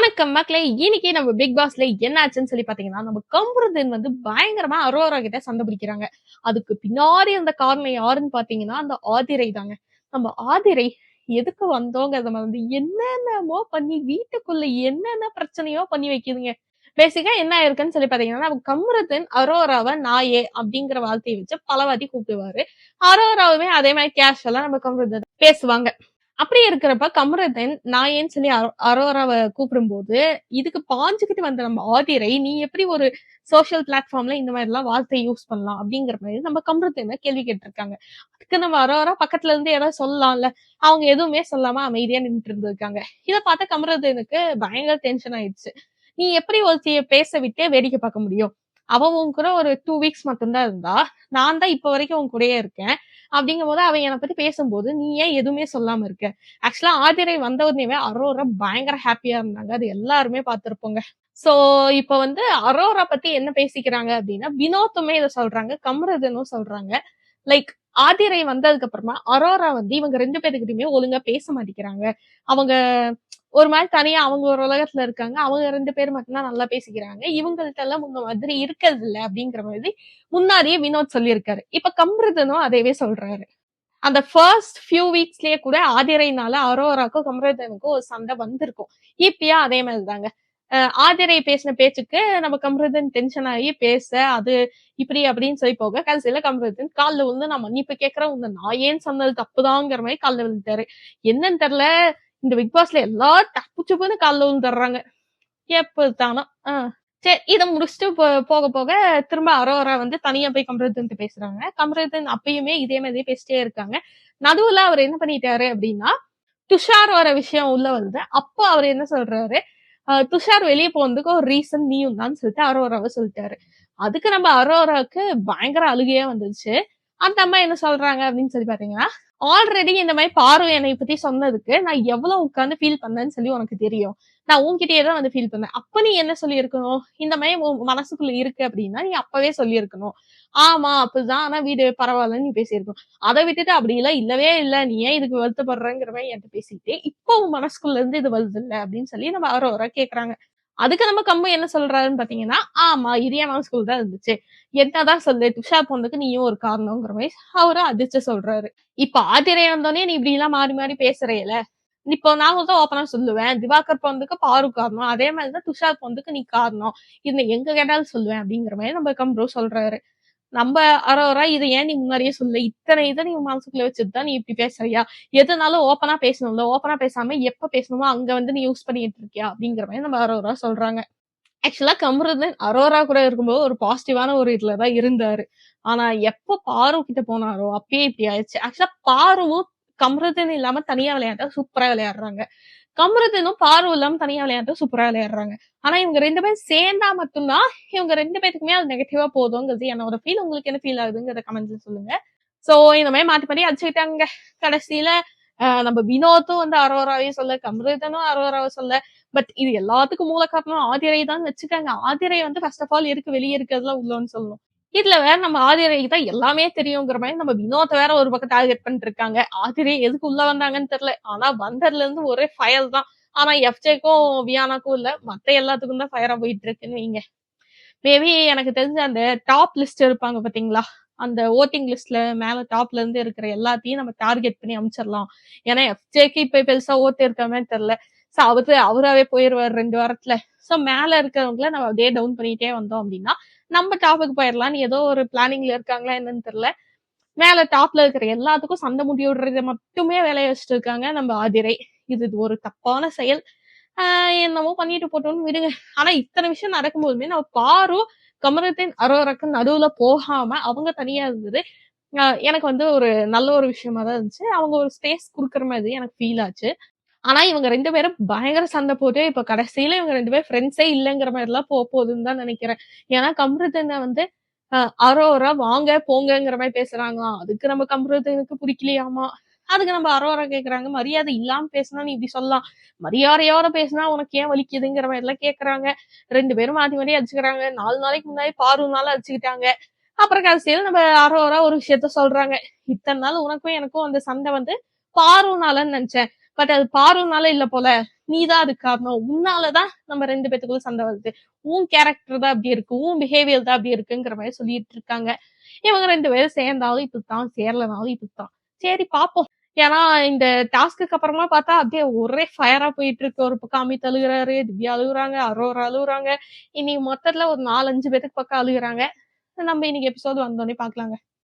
வணக்கம் மக்களே. இன்னைக்கு நம்ம பிக் பாஸ்ல என்ன ஆச்சுன்னு சொல்லி பாத்தீங்கன்னா, நம்ம கமருதீன் பயங்கரமா அரோரா கிட்ட சண்டை பிடிக்கிறாங்க. அதுக்கு பின்னாடி அந்த காரணம் யாருன்னு பாத்தீங்கன்னா, அந்த ஆதிரை தாங்க. நம்ம ஆதிரை எதுக்கு வந்தோங்கிறத என்னென்னமோ பண்ணி வீட்டுக்குள்ள என்னென்ன பிரச்சனையோ பண்ணி வைக்குதுங்க. பேசிக்கா என்ன ஆயிருக்குன்னு சொல்லி பாத்தீங்கன்னா, நம்ம கமருதீன் அரோராவ நாயே அப்படிங்கிற வார்த்தையை வச்சு பல வாட்டி கூப்பிடுவாரு. அரோராவுமே அதே மாதிரி கேஷுவலா நம்ம கமருதீன் பேசுவாங்க. அப்படி இருக்கிறப்ப கமருதீன் நாயேன்னு சொல்லி அரோராவை கூப்பிடும்போது, இதுக்கு பாஞ்சுகிட்டு வந்த நம்ம ஆதிரை, நீ எப்படி ஒரு சோசியல் பிளாட்ஃபார்ம்ல இந்த மாதிரி எல்லாம் வார்த்தை யூஸ் பண்ணலாம் அப்படிங்கிற மாதிரி நம்ம கமருதீனை கேள்வி கேட்டிருக்காங்க. அதுக்கு நம்ம அரோரா பக்கத்துல இருந்து ஏதாவது சொல்லலாம்ல, அவங்க எதுவுமே சொல்லாம அமைதியா நின்றுட்டு இருந்திருக்காங்க. இதை பார்த்த கமருதீனுக்கு பயங்கர டென்ஷன் ஆயிடுச்சு. நீ எப்படி ஒருத்திய பேச விட்டே வேடிக்கை பார்க்க முடியும்? அவ உன் கூட ஒரு 2 வீக்ஸ் மட்டும்தான் இருந்தா, நான் தான் இப்ப வரைக்கும் உன் கூடயே இருக்கேன். அப்படிங்கும் போது அவ என்னை பத்தி பேசும்போது நீ ஏன் எதுவுமே சொல்லாம இருக்க? ஆக்சுவலா ஆதிரை வந்த உடனேவே அரோரா பயங்கர ஹாப்பியா இருந்தாங்க. அது எல்லாருமே பார்த்திருப்போங்க. சோ இப்ப அரோரா பத்தி என்ன பேசிக்கிறாங்க அப்படின்னா, வினோத்துமே இதை சொல்றாங்க, கமருதீனும் சொல்றாங்க. லைக் ஆதிரை வந்ததுக்கு அப்புறமா அரோரா இவங்க 2 பேருக்கிட்டயுமே ஒழுங்கா பேச மாட்டேங்கிறாங்க. அவங்க ஒரு மாதிரி தனியா அவங்க ஒரு உலகத்துல இருக்காங்க. அவங்க 2 பேர் மட்டும்தான் நல்லா பேசிக்கிறாங்க. இவங்கள்ட்ட எல்லாம் முன்ன மாதிரி இருக்கிறது இல்ல அப்படிங்கிற மாதிரி முன்னாடியே வினோத் சொல்லியிருக்காரு. இப்ப கமருதீனும் அதையவே சொல்றாரு. அந்த ஃபர்ஸ்ட் ஃபியூ வீக்ஸ்லயே கூட ஆதிரைனால அரோராக்கும் கமருதீனுக்கும் ஒரு சண்டை வந்திருக்கும். இப்பயா அதே மாதிரிதாங்க. ஆதிரை பேசின பேச்சுக்கு நம்ம கமருதீன் டென்ஷன் ஆகி பேச அது இப்படி அப்படின்னு சொல்லி போக கடைசியில கமருதீன் காலில் விழுந்து நான் மன்னிப்பு கேட்கிறேன், நான் ஏன் சொன்னது தப்புதாங்கிற மாதிரி காலில் விழுந்துட்டாரு. என்னன்னு தெரியல, இந்த பிக் பாஸ்ல எல்லாரும் டப்பு சுப்புன்னு காலில் விழுந்துடுறாங்க. எப்பதானோ சரி, இதை முடிச்சுட்டு போக போக திரும்ப அரோரா தனியா போய் கமருதீன் பேசுறாங்க. கமருதீன் அப்பயுமே இதே மாதிரி பேசிட்டே இருக்காங்க. நடுவுல அவர் என்ன பண்ணிட்டாரு அப்படின்னா, துஷார் வர விஷயம் உள்ள வருது. அப்போ அவர் என்ன சொல்றாரு, துஷார் வெளியே போனதுக்கு ஒரு ரீசன் நீயும் தான் சொல்லிட்டு அரோராவை சொல்லிட்டாரு. அதுக்கு நம்ம அரோராவுக்கு பயங்கர அழுகையா வந்துருச்சு. அந்த அம்மா என்ன சொல்றாங்க அப்படின்னு சொல்லி பாத்தீங்கன்னா, ஆல்ரெடி இந்த மாதிரி பாரு என்னை பத்தி சொன்னதுக்கு நான் எவ்வளவு உட்கார்ந்து ஃபீல் பண்ணேன்னு சொல்லி உனக்கு தெரியும். நான் உன்கிட்டயே தான் ஃபீல் பண்ணேன். அப்ப நீ என்ன சொல்லியிருக்கணும், இந்த மாதிரி உன் மனசுக்குள்ள இருக்கு அப்படின்னா நீ அப்பவே சொல்லியிருக்கணும். ஆமா அப்படிதான், ஆனா வீடு பரவாயில்லன்னு நீ பேசியிருக்கணும். அதை விட்டுட்டு அப்படி எல்லாம் இல்லவே இல்ல, நீ ஏன் இதுக்கு வருத்தப்படுறங்கிற மாதிரி என்கிட்ட பேசிட்டு இப்போ உன் மனசுக்குள்ள இருந்து இது வருது இல்ல அப்படின்னு சொல்லி நம்ம அரோரா கேக்குறாங்க. அதுக்கு நம்ம கம்பு என்ன சொல்றாருன்னு பாத்தீங்கன்னா, ஆமா இது என் மனசுக்குள்ள தான் இருந்துச்சு, என்னதான் சொல்லு, துஷார் போனதுக்கு நீயும் ஒரு காரணங்கிற மாதிரி அவரும் அதிர்ச்சி சொல்றாரு. இப்ப ஆதிரை வந்தோடனே நீ இப்படி எல்லாம் மாறி மாறி பேசுறேல, இப்போ நான் தான் ஓப்பனா சொல்லுவேன், திவாகர் போனதுக்கு பாரு காரணம், அதே மாதிரிதான் துஷார் போனதுக்கு நீ காரணம், இது எங்க கேட்டாலும் சொல்லுவேன் அப்படிங்கிற மாதிரி நம்ம கம்ப்ரோ சொல்றாரு. நம்ம அரோரா இதை ஏன் நீ முன்னாடியே சொல்லு, இத்தனை இதை நீ மனசுக்குள்ள வச்சுதான் நீ இப்படி பேசுறியா, எதுனாலும் ஓப்பனா பேசணும்ல, ஓப்பனா பேசாம எப்ப பேசணுமோ அங்க நீ யூஸ் பண்ணிட்டு இருக்கியா அப்படிங்கிற மாதிரி நம்ம அரோரா சொல்றாங்க. ஆக்சுவலா கமருதீன் அரோரா கூட இருக்கும்போது ஒரு பாசிட்டிவான ஒரு இதுலதான் இருந்தாரு. ஆனா எப்ப பாரு கிட்ட போனாரோ அப்பயே இப்படி ஆயிடுச்சு. ஆக்சுவலா பாருவும் கமருதீன் இல்லாம தனியா விளையாட்டா சூப்பரா விளையாடுறாங்க. கமருதீனும் பாரு இல்லாம தனியா விளையாட்டா சூப்பரா விளையாடுறாங்க. ஆனா இவங்க 2 பேரும் சேர்ந்தா மட்டும்தான் இவங்க 2 பேருக்குமே அது நெகட்டிவா போதுங்கிறது என்னோட ஃபீல். உங்களுக்கு என்ன ஃபீல் ஆகுதுங்கிறத கமெண்ட்ல சொல்லுங்க. சோ இந்த மாதிரி மாத்தி மாத்தி அடிச்சுக்கிட்டாங்க. கடைசியில நம்ம வினோத்தும் அரோராவையும் சொல்ல, கமருதீனும் அரோராவை சொல்ல. பட் இது எல்லாத்துக்கும் மூல காரணம் ஆதிரை தான் வச்சுக்காங்க. ஆதிரை ஃபர்ஸ்ட் ஆஃப் ஆல் இருக்கு, வெளியே இருக்கிறதுல உள்ளோன்னு சொல்லணும். இதுல வேற நம்ம ஆதிரைக்கு தான் எல்லாமே தெரியுங்கிற மாதிரி நம்ம வினோத்தை வேற ஒரு பக்கம் டார்கெட் பண்ணிட்டு இருக்காங்க. ஆதிரை எதுக்கு உள்ள வந்தாங்கன்னு தெரியல. ஆனா வந்ததுல இருந்து ஒரே ஃபயர் தான். ஆனா எஃப்ஜேக்கும் வியானாக்கும் இல்ல, மத்த எல்லாத்துக்கும் தான் ஃபயரா போயிட்டு இருக்குன்னு வைங்க. மேபி எனக்கு தெரிஞ்ச அந்த டாப் லிஸ்ட் இருப்பாங்க பாத்தீங்களா, அந்த ஓட்டிங் லிஸ்ட்ல மேல டாப்ல இருந்து இருக்கிற எல்லாத்தையும் நம்ம டார்கெட் பண்ணி அமைச்சிடலாம். ஏன்னா எஃப்ஜேக்கு இப்ப பெருசா ஓட்டு இருக்க மாதிரி தெரியல. சோ அவராவே போயிருவாரு 2 வாரத்துல. சோ மேல இருக்கிறவங்கள நம்ம அப்படியே டவுன் பண்ணிட்டே வந்தோம் அப்படின்னா நம்ம டாப்புக்கு போயிடலாம். ஏதோ ஒரு பிளானிங்ல இருக்காங்களா என்னன்னு தெரியல. மேல டாப்ல இருக்கிற எல்லாத்துக்கும் சண்டை முடி விடுறத மட்டுமே வேலையை வச்சுட்டு இருக்காங்க நம்ம ஆதிரை. இது ஒரு தப்பான செயல். என்னமோ பண்ணிட்டு போட்டோம்னு விடுங்க. ஆனா இத்தனை விஷயம் நடக்கும்போதுமே நம்ம பாரு கமருதீன் அரோராக்கு நடுவுல போகாம அவங்க தனியா இருந்தது எனக்கு ஒரு நல்ல ஒரு விஷயமா தான் இருந்துச்சு. அவங்க ஒரு ஸ்பேஸ் குடுக்குற மாதிரி எனக்கு ஃபீல் ஆச்சு. ஆனா இவங்க 2 பேரும் பயங்கர சண்டை போட்டு இப்ப கடைசியில இவங்க 2 பேரும் ஃப்ரெண்ட்ஸே இல்லங்கிற மாதிரி எல்லாம் போகுதுன்னு தான் நினைக்கிறேன். ஏன்னா கமருதீனை அரோரா வாங்க போங்கங்கிற மாதிரி பேசுறாங்களாம். அதுக்கு நம்ம கமருதீனுக்கு பிடிக்கலையாமா. அதுக்கு நம்ம அரோரா கேக்குறாங்க, மரியாதை இல்லாம பேசினா நீ இப்படி சொல்லலாம், மரியாதையோட பேசினா உனக்கு ஏன் வலிக்குதுங்கிற மாதிரி எல்லாம் கேக்குறாங்க. 2 பேரும் மாத்தி மாத்தி அடிச்சுக்கிறாங்க. 4 நாளைக்கு முன்னாடி பாருனால அடிச்சுக்கிட்டாங்க. அப்புறம் கடைசியில நம்ம அரோரா ஒரு விஷயத்த சொல்றாங்க, இத்தனை நாள் உனக்கும் எனக்கும் அந்த சண்டை பாருனாலன்னு நினைச்சேன், பட் அது பாருனால இல்ல போல, நீதான் அதுக்கு காரணம், உன்னாலதான் நம்ம 2 பேத்துக்குள்ள சண்டை வருது, உன் கேரக்டர் தான் அப்படி இருக்கு, உன் பிஹேவியர் தான் அப்படி இருக்குங்கிற மாதிரி சொல்லிட்டு இருக்காங்க. இவங்க 2 பேரும் சேர்ந்தாலும் இப்படித்தான், சேரலனாலும் இப்படித்தான். சரி பாப்போம். ஏன்னா இந்த டாஸ்க்கு அப்புறமா பார்த்தா அப்படியே ஒரே ஃபயரா போயிட்டு இருக்கு. ஒரு பக்கம் அமித் அழுகுறாரு, திவ்யா அழுகுறாங்க, அரோரா அழுகுறாங்க. இன்னைக்கு மொத்தத்துல ஒரு 4, 5 பேத்துக்கு பக்கம் அழுகுறாங்க. நம்ம இன்னைக்கு எபிசோட் வந்தோடனே பாக்கலாங்க.